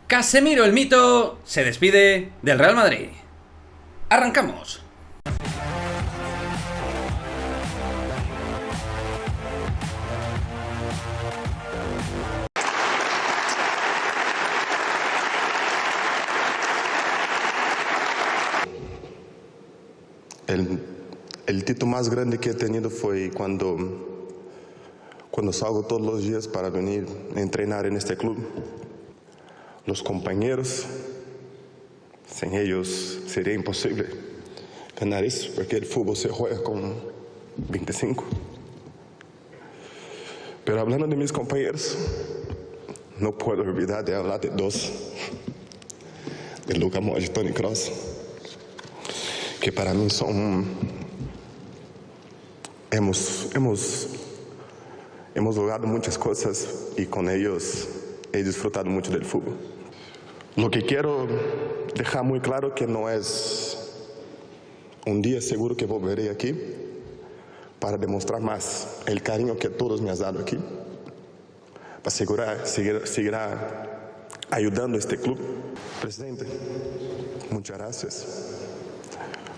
Casemiro el mito se despide del Real Madrid. ¡Arrancamos! El título más grande que he tenido fue cuando salgo todos los días para venir a entrenar en este club. Los compañeros, sin ellos sería imposible ganar eso, porque el fútbol se juega con 25. Pero hablando de mis compañeros, no puedo olvidar de hablar de dos, de Luka Modric y Toni Kroos, que para mí hemos logrado muchas cosas y con ellos he disfrutado mucho del fútbol. Lo que quiero dejar muy claro que no es un día seguro que volveré aquí para demostrar más el cariño que todos me has dado aquí, para seguirá ayudando a este club. Presidente, muchas gracias.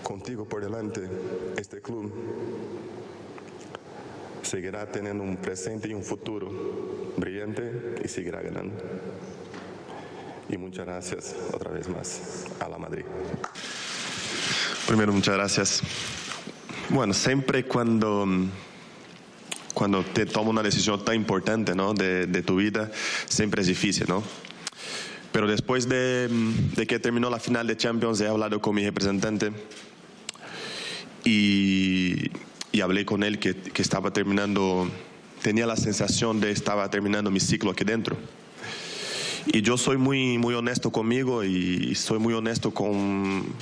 Contigo por delante, este club seguirá teniendo un presente y un futuro brillante y seguirá ganando. Y muchas gracias otra vez más a la Madrid. Primero, muchas gracias. Bueno, siempre cuando te tomas una decisión tan importante, ¿no? de tu vida, siempre es difícil, ¿no? Pero después de que terminó la final de Champions, he hablado con mi representante y hablé con él que estaba terminando, tenía la sensación de estaba terminando mi ciclo aquí dentro. Y yo soy muy honesto conmigo y soy muy honesto con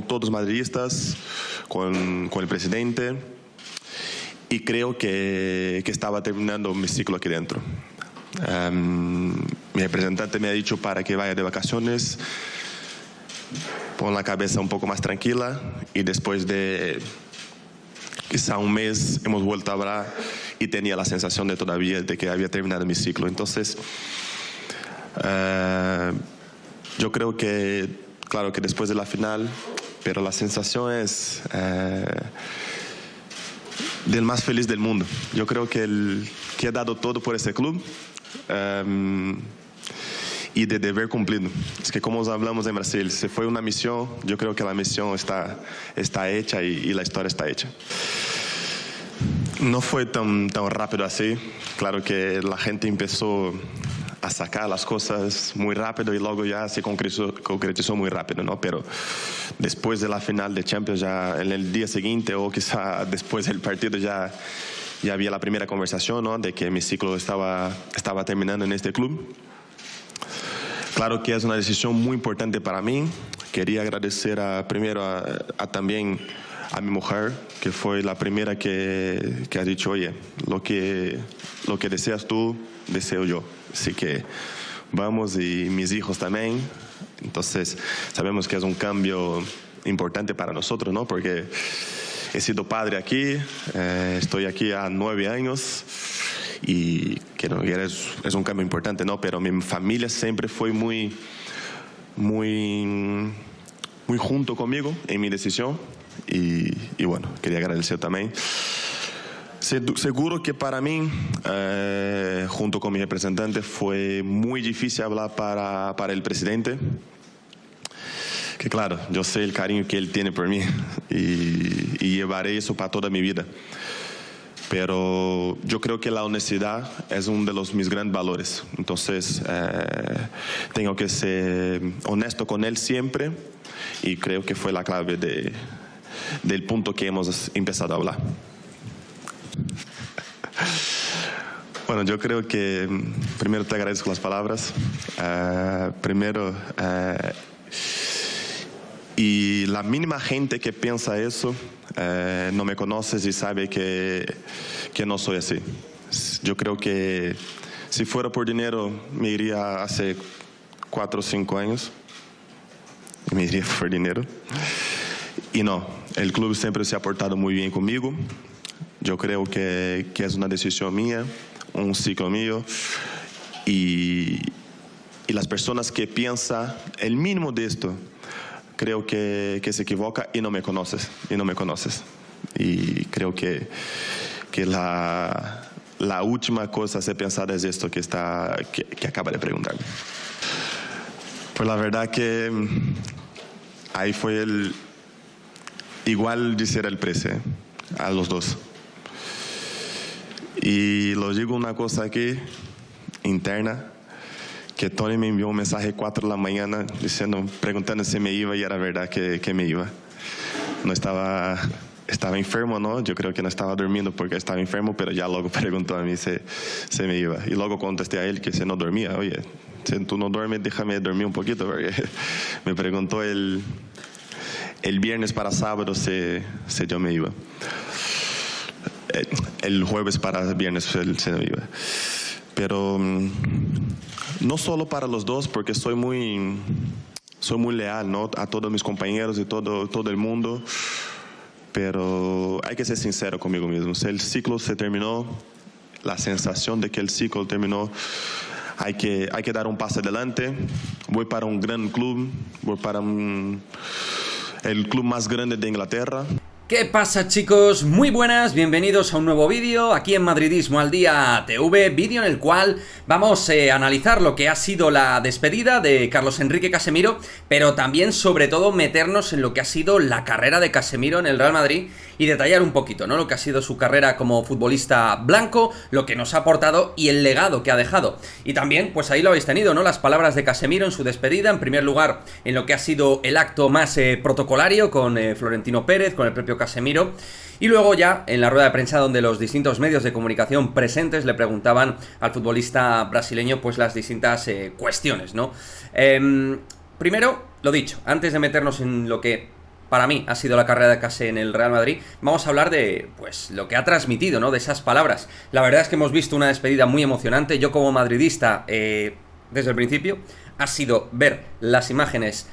todos los madridistas, con el presidente, y creo que estaba terminando mi ciclo aquí dentro. Mi representante me ha dicho para que vaya de vacaciones, pon la cabeza un poco más tranquila, y después de quizá un mes hemos vuelto a hablar y tenía la sensación de que había terminado mi ciclo. Entonces, yo creo que, claro que después de la final, pero la sensación es del más feliz del mundo. Yo creo que he dado todo por este club y de deber cumplido. Es que como hablamos en Brasil, si fue una misión, yo creo que la misión está hecha y la historia está hecha. No fue tan rápido así. Claro que la gente empezó a sacar las cosas muy rápido y luego ya se concretizó muy rápido, ¿no? Pero después de la final de Champions, ya en el día siguiente o quizá después del partido ya había la primera conversación, ¿no? De que mi ciclo estaba terminando en este club. Claro que es una decisión muy importante para mí. Quería agradecer primero también a mi mujer, que fue la primera que ha dicho, oye, lo que deseas tú, deseo yo. Así que vamos, y mis hijos también. Entonces sabemos que es un cambio importante para nosotros, ¿no? Porque he sido padre aquí, estoy aquí a 9 años y que no, es un cambio importante, ¿no? Pero mi familia siempre fue muy junto conmigo en mi decisión y bueno, quería agradecer también. Seguro que para mí, junto con mi representante, fue muy difícil hablar para el presidente. Que claro, yo sé el cariño que él tiene por mí y llevaré eso para toda mi vida. Pero yo creo que la honestidad es uno de mis grandes valores. Entonces, tengo que ser honesto con él siempre y creo que fue la clave del punto que hemos empezado a hablar. Bueno, yo creo que primero te agradezco las palabras. Y la mínima gente que piensa eso no me conoces y sabe que no soy así. Yo creo que si fuera por dinero me iría hace 4 o 5 años. Me iría por dinero. Y no, el club siempre se ha portado muy bien conmigo. Yo creo que es una decisión mía, un ciclo mío, y y las personas que piensan el mínimo de esto, creo que se equivoca y no me conoces. Y creo que la última cosa a ser pensada es esto que acaba de preguntarme. Pues la verdad que ahí fue igual de ser el precio a los dos. Y lo digo una cosa aquí, interna, que Tony me envió un mensaje a 4 de la mañana preguntando si me iba, y era verdad que me iba. No estaba enfermo, ¿no? Yo creo que no estaba durmiendo porque estaba enfermo, pero ya luego preguntó a mí si me iba. Y luego contesté a él que si no dormía, oye, si tú no duermes, déjame dormir un poquito, porque me preguntó el viernes para sábado si yo me iba. El jueves para viernes si no iba. Pero no solo para los dos, porque soy muy leal, ¿no? A todos mis compañeros y todo el mundo. Pero hay que ser sincero conmigo mismo. Si el ciclo se terminó, la sensación de que el ciclo terminó, hay que dar un paso adelante. Voy para un gran club, voy para el club más grande de Inglaterra. ¿Qué pasa, chicos? Muy buenas, bienvenidos a un nuevo vídeo aquí en Madridismo al Día TV, vídeo en el cual vamos a analizar lo que ha sido la despedida de Carlos Enrique Casemiro, pero también, sobre todo, meternos en lo que ha sido la carrera de Casemiro en el Real Madrid y detallar un poquito, ¿no? Lo que ha sido su carrera como futbolista blanco, lo que nos ha aportado y el legado que ha dejado. Y también, pues ahí lo habéis tenido, ¿no? Las palabras de Casemiro en su despedida, en primer lugar, en lo que ha sido el acto más protocolario con Florentino Pérez, con el propio Casemiro, y luego ya en la rueda de prensa donde los distintos medios de comunicación presentes le preguntaban al futbolista brasileño pues las distintas cuestiones, ¿no? Primero, lo dicho, antes de meternos en lo que para mí ha sido la carrera de Casemiro en el Real Madrid, vamos a hablar de pues lo que ha transmitido, ¿no? De esas palabras. La verdad es que hemos visto una despedida muy emocionante. Yo como madridista, desde el principio, ha sido ver las imágenes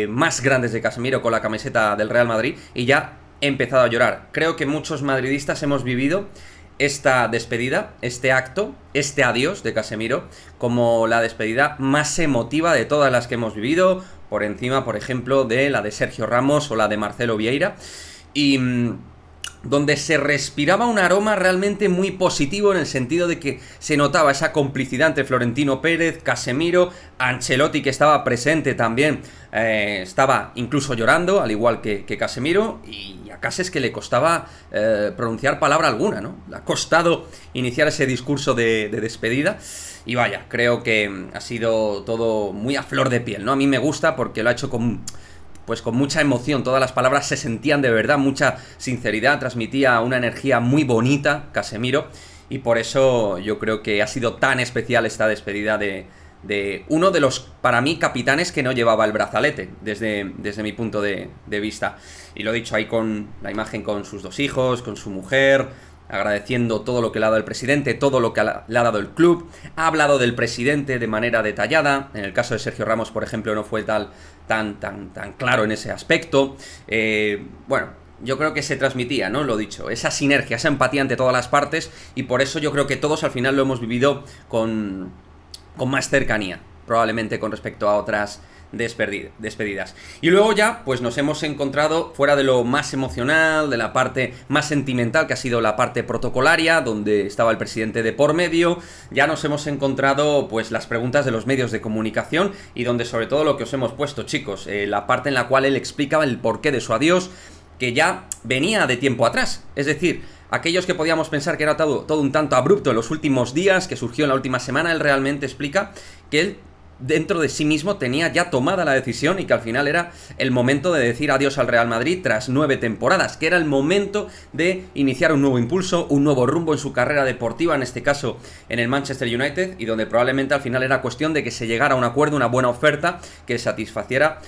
más grandes de Casemiro con la camiseta del Real Madrid y ya he empezado a llorar. Creo que muchos madridistas hemos vivido esta despedida, este acto, este adiós de Casemiro como la despedida más emotiva de todas las que hemos vivido, por encima, por ejemplo, de la de Sergio Ramos o la de Marcelo Vieira, y donde se respiraba un aroma realmente muy positivo en el sentido de que se notaba esa complicidad entre Florentino Pérez, Casemiro, Ancelotti, que estaba presente también, estaba incluso llorando, al igual que Casemiro, y a Cases que le costaba pronunciar palabra alguna, ¿no? Le ha costado iniciar ese discurso de despedida, y vaya, creo que ha sido todo muy a flor de piel, ¿no? A mí me gusta porque lo ha hecho con mucha emoción, todas las palabras se sentían de verdad, mucha sinceridad, transmitía una energía muy bonita Casemiro, y por eso yo creo que ha sido tan especial esta despedida de uno de los, para mí, capitanes que no llevaba el brazalete, desde mi punto de vista. Y lo he dicho ahí con la imagen con sus dos hijos, con su mujer, agradeciendo todo lo que le ha dado el presidente, todo lo que le ha dado el club. Ha hablado del presidente de manera detallada. En el caso de Sergio Ramos, por ejemplo, no fue tan claro en ese aspecto. Bueno, yo creo que se transmitía, ¿no? Lo dicho, esa sinergia, esa empatía entre todas las partes, y por eso yo creo que todos al final lo hemos vivido con más cercanía, probablemente con respecto a otras despedidas. Y luego ya, pues nos hemos encontrado fuera de lo más emocional, de la parte más sentimental, que ha sido la parte protocolaria, donde estaba el presidente de por medio. Ya nos hemos encontrado pues las preguntas de los medios de comunicación, y donde sobre todo lo que os hemos puesto, chicos, la parte en la cual él explicaba el porqué de su adiós, que ya venía de tiempo atrás. Es decir, aquellos que podíamos pensar que era todo un tanto abrupto en los últimos días, que surgió en la última semana, él realmente explica que él dentro de sí mismo tenía ya tomada la decisión, y que al final era el momento de decir adiós al Real Madrid tras 9 temporadas, que era el momento de iniciar un nuevo impulso, un nuevo rumbo en su carrera deportiva, en este caso en el Manchester United, y donde probablemente al final era cuestión de que se llegara a un acuerdo, una buena oferta que satisfaciera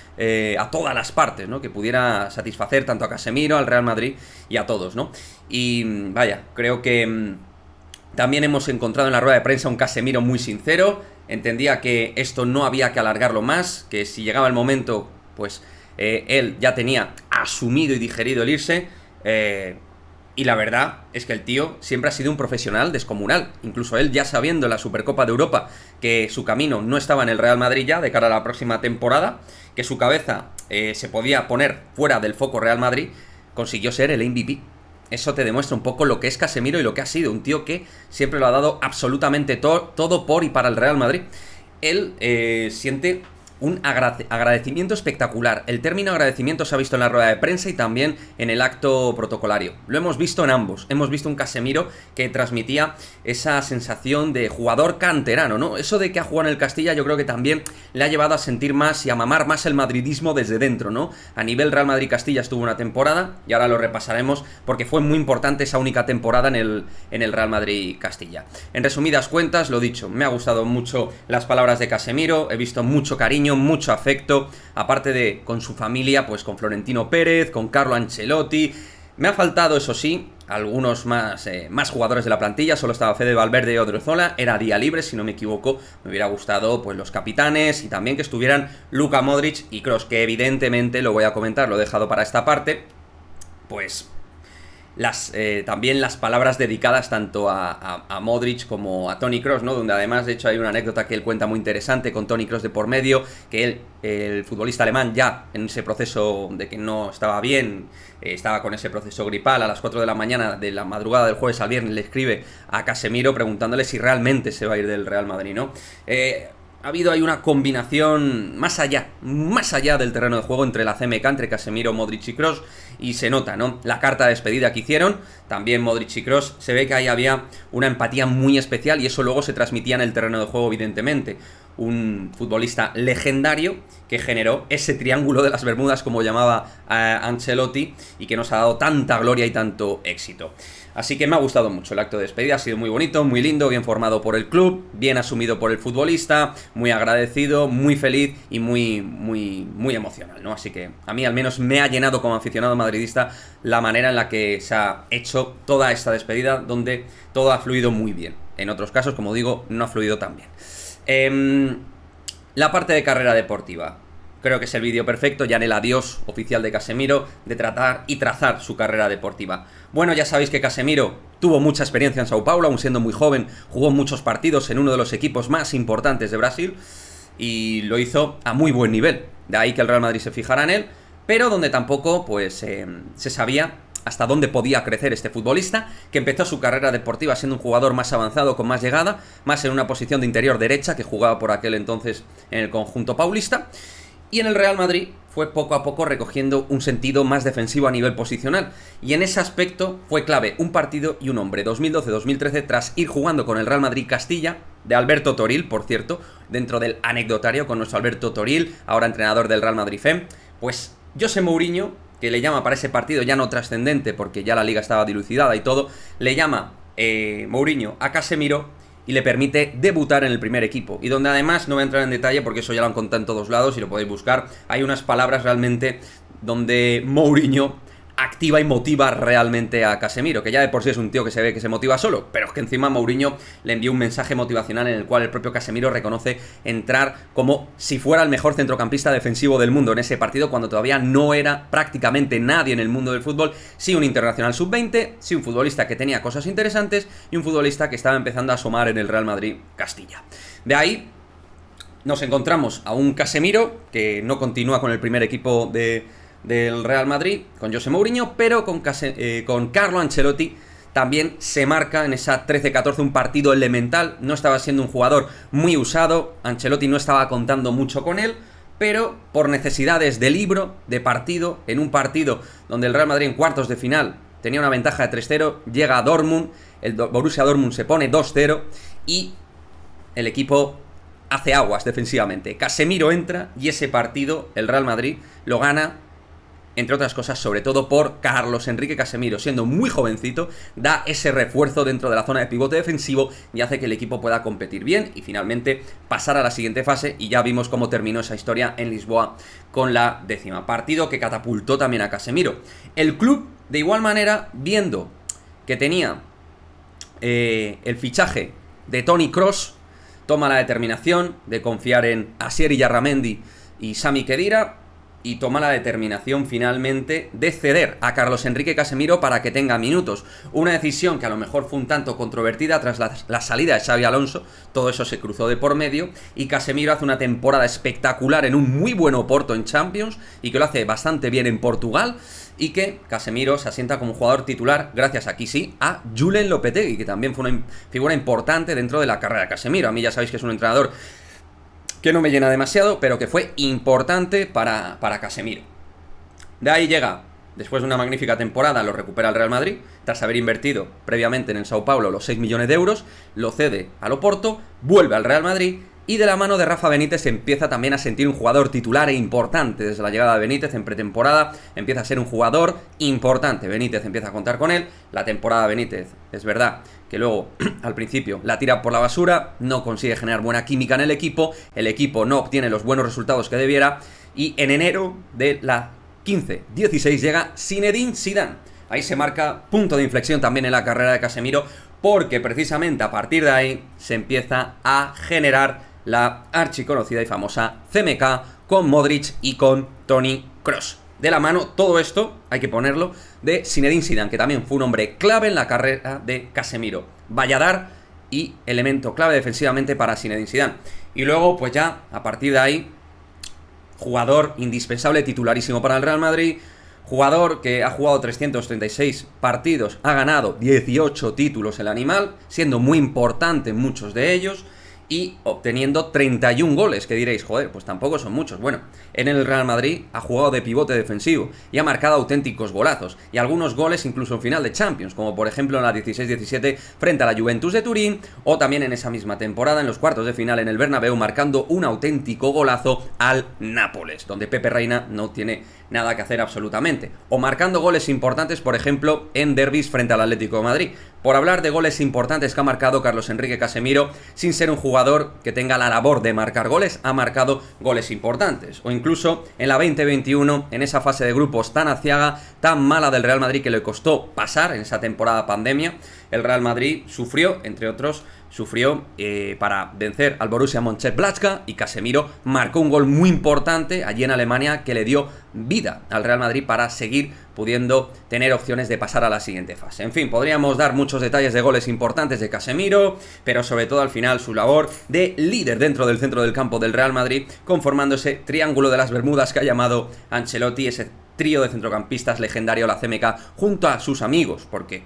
a todas las partes, ¿no? Que pudiera satisfacer tanto a Casemiro, al Real Madrid y a todos, ¿no? Y vaya, creo que también hemos encontrado en la rueda de prensa un Casemiro muy sincero. Entendía que esto no había que alargarlo más, que si llegaba el momento, pues él ya tenía asumido y digerido el irse, Y la verdad es que el tío siempre ha sido un profesional descomunal. Incluso él, ya sabiendo en la Supercopa de Europa que su camino no estaba en el Real Madrid ya de cara a la próxima temporada, que su cabeza se podía poner fuera del foco Real Madrid, consiguió ser el MVP. Eso te demuestra un poco lo que es Casemiro y lo que ha sido. Un tío que siempre lo ha dado absolutamente todo por y para el Real Madrid. Él siente un agradecimiento espectacular. El término agradecimiento se ha visto en la rueda de prensa y también en el acto protocolario. Lo hemos visto en ambos. Hemos visto un Casemiro que transmitía esa sensación de jugador canterano, ¿no? Eso de que ha jugado en el Castilla yo creo que también le ha llevado a sentir más y a mamar más el madridismo desde dentro, ¿no? A nivel Real Madrid-Castilla estuvo una temporada y ahora lo repasaremos porque fue muy importante esa única temporada en el Real Madrid-Castilla. En resumidas cuentas, lo dicho, me ha gustado mucho las palabras de Casemiro, he visto mucho cariño, mucho afecto, aparte de con su familia, pues con Florentino Pérez, con Carlo Ancelotti. Me ha faltado, eso sí, algunos más jugadores de la plantilla. Solo estaba Fede Valverde y Odriozola, era día libre, si no me equivoco. Me hubiera gustado pues los capitanes y también que estuvieran Luka Modric y Kroos, que evidentemente, lo voy a comentar, lo he dejado para esta parte, pues también las palabras dedicadas tanto a Modric como a Toni Kroos, ¿no? Donde además, de hecho, hay una anécdota que él cuenta muy interesante con Toni Kroos de por medio, que él, el futbolista alemán, ya en ese proceso de que no estaba bien, estaba con ese proceso gripal, a las 4 de la mañana de la madrugada del jueves al viernes le escribe a Casemiro preguntándole si realmente se va a ir del Real Madrid, ¿no? Ha habido ahí una combinación más allá del terreno de juego entre la CMK, entre Casemiro, Modric y Kroos, y se nota, ¿no? La carta de despedida que hicieron, también Modric y Kroos, se ve que ahí había una empatía muy especial y eso luego se transmitía en el terreno de juego, evidentemente. Un futbolista legendario que generó ese triángulo de las Bermudas, como llamaba Ancelotti, y que nos ha dado tanta gloria y tanto éxito. Así que me ha gustado mucho el acto de despedida, ha sido muy bonito, muy lindo, bien formado por el club, bien asumido por el futbolista, muy agradecido, muy feliz y muy emocional, ¿no? Así que a mí al menos me ha llenado como aficionado madridista la manera en la que se ha hecho toda esta despedida, donde todo ha fluido muy bien. En otros casos, como digo, no ha fluido tan bien. La parte de carrera deportiva. Creo que es el vídeo perfecto, ya en el adiós oficial de Casemiro, de tratar y trazar su carrera deportiva. Bueno, ya sabéis que Casemiro tuvo mucha experiencia en Sao Paulo, aún siendo muy joven, jugó muchos partidos en uno de los equipos más importantes de Brasil y lo hizo a muy buen nivel. De ahí que el Real Madrid se fijara en él, pero donde tampoco pues se sabía hasta dónde podía crecer este futbolista, que empezó su carrera deportiva siendo un jugador más avanzado, con más llegada, más en una posición de interior derecha, que jugaba por aquel entonces en el conjunto paulista. Y en el Real Madrid fue poco a poco recogiendo un sentido más defensivo a nivel posicional. Y en ese aspecto fue clave un partido y un hombre. 2012-2013, tras ir jugando con el Real Madrid Castilla, de Alberto Toril, por cierto, dentro del anecdotario con nuestro Alberto Toril, ahora entrenador del Real Madrid FEM, pues José Mourinho, que le llama para ese partido ya no trascendente, porque ya la liga estaba dilucidada y todo, le llama Mourinho a Casemiro y le permite debutar en el primer equipo. Y donde además, no voy a entrar en detalle porque eso ya lo han contado en todos lados y lo podéis buscar, hay unas palabras realmente donde Mourinho activa y motiva realmente a Casemiro, que ya de por sí es un tío que se ve que se motiva solo, pero es que encima Mourinho le envió un mensaje motivacional en el cual el propio Casemiro reconoce entrar como si fuera el mejor centrocampista defensivo del mundo en ese partido, cuando todavía no era prácticamente nadie en el mundo del fútbol, sí un internacional sub-20, sí un futbolista que tenía cosas interesantes y un futbolista que estaba empezando a asomar en el Real Madrid Castilla. De ahí nos encontramos a un Casemiro que no continúa con el primer equipo del Real Madrid, con José Mourinho, pero con Carlo Ancelotti también se marca en esa 13-14 un partido elemental. No estaba siendo un jugador muy usado, Ancelotti no estaba contando mucho con él, pero por necesidades de libro, de partido, en un partido donde el Real Madrid en cuartos de final tenía una ventaja de 3-0, llega a Dortmund, el Borussia Dortmund se pone 2-0 y el equipo hace aguas defensivamente. Casemiro entra y ese partido el Real Madrid lo gana, entre otras cosas, sobre todo por Carlos Enrique Casemiro, siendo muy jovencito, da ese refuerzo dentro de la zona de pivote defensivo y hace que el equipo pueda competir bien y finalmente pasar a la siguiente fase, y ya vimos cómo terminó esa historia en Lisboa con la 10ª. Partido que catapultó también a Casemiro. El club, de igual manera, viendo que tenía el fichaje de Toni Kroos, toma la determinación de confiar en Asier Illarramendi y Sami Khedira. y toma la determinación finalmente de ceder a Carlos Enrique Casemiro para que tenga minutos. Una decisión que a lo mejor fue un tanto controvertida tras la salida de Xabi Alonso, todo eso se cruzó de por medio, y Casemiro hace una temporada espectacular en un muy buen Oporto en Champions, y que lo hace bastante bien en Portugal, y que Casemiro se asienta como jugador titular, gracias aquí sí, a Julen Lopetegui, que también fue una figura importante dentro de la carrera de Casemiro. A mí ya sabéis que es un entrenador que no me llena demasiado, pero que fue importante para Casemiro. De ahí llega, después de una magnífica temporada, lo recupera el Real Madrid, tras haber invertido previamente en el Sao Paulo los 6 millones de euros, lo cede al Oporto, vuelve al Real Madrid, y de la mano de Rafa Benítez se empieza también a sentir un jugador titular e importante. Desde la llegada de Benítez en pretemporada empieza a ser un jugador importante. Benítez empieza a contar con él. La temporada de Benítez, es verdad que luego al principio la tira por la basura, no consigue generar buena química en el equipo no obtiene los buenos resultados que debiera, y en enero de la 15-16 llega Zinedine Zidane. Ahí se marca punto de inflexión también en la carrera de Casemiro, porque precisamente a partir de ahí se empieza a generar la archiconocida y famosa CMK con Modric y con Toni Kroos. De la mano, todo esto, hay que ponerlo, de Zinedine Zidane, que también fue un hombre clave en la carrera de Casemiro. Valladar y elemento clave defensivamente para Zinedine Zidane. Y luego, pues ya, a partir de ahí, jugador indispensable, titularísimo para el Real Madrid, jugador que ha jugado 336 partidos, ha ganado 18 títulos el animal, siendo muy importante en muchos de ellos, y obteniendo 31 goles, que diréis, joder, pues tampoco son muchos. Bueno, en el Real Madrid ha jugado de pivote defensivo y ha marcado auténticos golazos, y algunos goles incluso en final de Champions, como por ejemplo en la 16-17 frente a la Juventus de Turín, o también en esa misma temporada en los cuartos de final en el Bernabéu, marcando un auténtico golazo al Nápoles, donde Pepe Reina no tiene nada que hacer absolutamente, o marcando goles importantes, por ejemplo, en derbis frente al Atlético de Madrid. Por hablar de goles importantes que ha marcado Carlos Enrique Casemiro, sin ser un jugador que tenga la labor de marcar goles, ha marcado goles importantes. O incluso en la 2021, en esa fase de grupos tan aciaga, tan mala del Real Madrid, que le costó pasar en esa temporada pandemia, el Real Madrid sufrió, entre otros, para vencer al Borussia Mönchengladbach, y Casemiro marcó un gol muy importante allí en Alemania que le dio vida al Real Madrid para seguir pudiendo tener opciones de pasar a la siguiente fase. En fin, podríamos dar muchos detalles de goles importantes de Casemiro, pero sobre todo al final su labor de líder dentro del centro del campo del Real Madrid, conformando ese triángulo de las Bermudas que ha llamado Ancelotti, ese trío de centrocampistas legendario, la CMK, junto a sus amigos, porque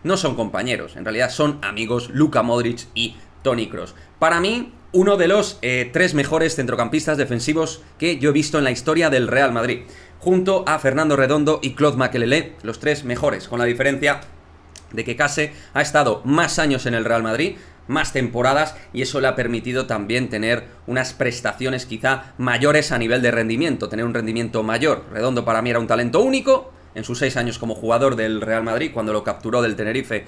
no son compañeros, en realidad son amigos, Luka Modric y Toni Kroos. Para mí, uno de los 3 mejores centrocampistas defensivos que yo he visto en la historia del Real Madrid, junto a Fernando Redondo y Claude Makélélé, los 3 mejores, con la diferencia de que Case ha estado más años en el Real Madrid, más temporadas, y eso le ha permitido también tener unas prestaciones quizá mayores a nivel de rendimiento, tener un rendimiento mayor. Redondo para mí era un talento único en sus 6 años como jugador del Real Madrid, cuando lo capturó del Tenerife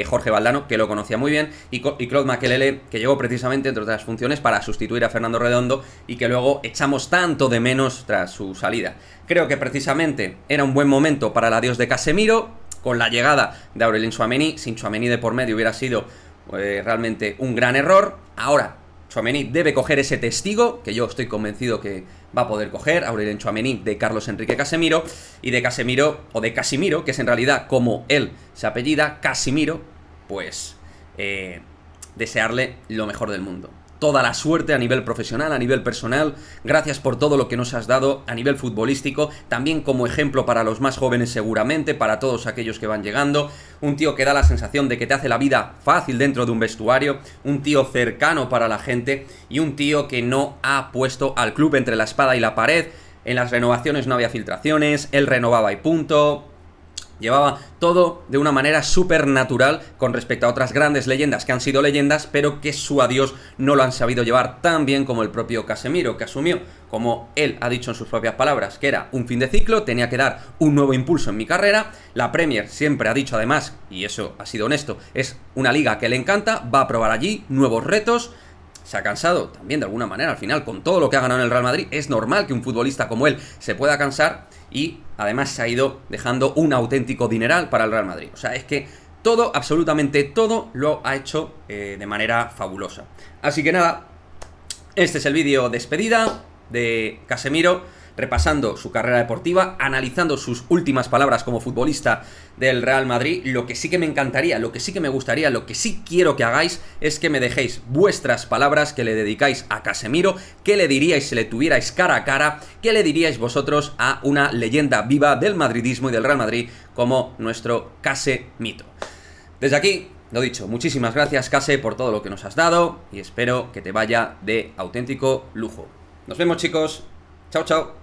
Jorge Valdano, que lo conocía muy bien, y Claude Makélélé, que llegó precisamente, entre otras funciones, para sustituir a Fernando Redondo, y que luego echamos tanto de menos tras su salida. Creo que precisamente era un buen momento para el adiós de Casemiro, con la llegada de Aurelien Tchouaméni. Sin Tchouaméni de por medio hubiera sido realmente un gran error. Ahora Tchouaméni debe coger ese testigo, que yo estoy convencido que va a poder coger, Aurelien Tchouaméni, de Carlos Enrique Casemiro, y de Casemiro, o de Casimiro, que es en realidad como él se apellida, Casimiro, pues desearle lo mejor del mundo. Toda la suerte a nivel profesional, a nivel personal. Gracias por todo lo que nos has dado a nivel futbolístico, también como ejemplo para los más jóvenes seguramente, para todos aquellos que van llegando. Un tío que da la sensación de que te hace la vida fácil dentro de un vestuario, un tío cercano para la gente, y un tío que no ha puesto al club entre la espada y la pared. En las renovaciones no había filtraciones, él renovaba y punto. Llevaba todo de una manera súper natural con respecto a otras grandes leyendas que han sido leyendas, pero que su adiós no lo han sabido llevar tan bien como el propio Casemiro, que asumió, como él ha dicho en sus propias palabras, que era un fin de ciclo, tenía que dar un nuevo impulso en mi carrera. La Premier siempre ha dicho además, y eso ha sido honesto, es una liga que le encanta, va a probar allí nuevos retos. Se ha cansado también de alguna manera, al final, con todo lo que ha ganado en el Real Madrid. Es normal que un futbolista como él se pueda cansar, y además se ha ido dejando un auténtico dineral para el Real Madrid. O sea, es que todo, absolutamente todo, lo ha hecho de manera fabulosa. Así que nada, este es el vídeo despedida de Casemiro. repasando su carrera deportiva, analizando sus últimas palabras como futbolista del Real Madrid. Lo que sí que me encantaría, lo que sí que me gustaría, lo que sí quiero que hagáis es que me dejéis vuestras palabras que le dedicáis a Casemiro, qué le diríais si le tuvierais cara a cara, qué le diríais vosotros a una leyenda viva del madridismo y del Real Madrid como nuestro Casemiro. Desde aquí, lo dicho, muchísimas gracias, Case, por todo lo que nos has dado y espero que te vaya de auténtico lujo. Nos vemos, chicos. Chao, chao.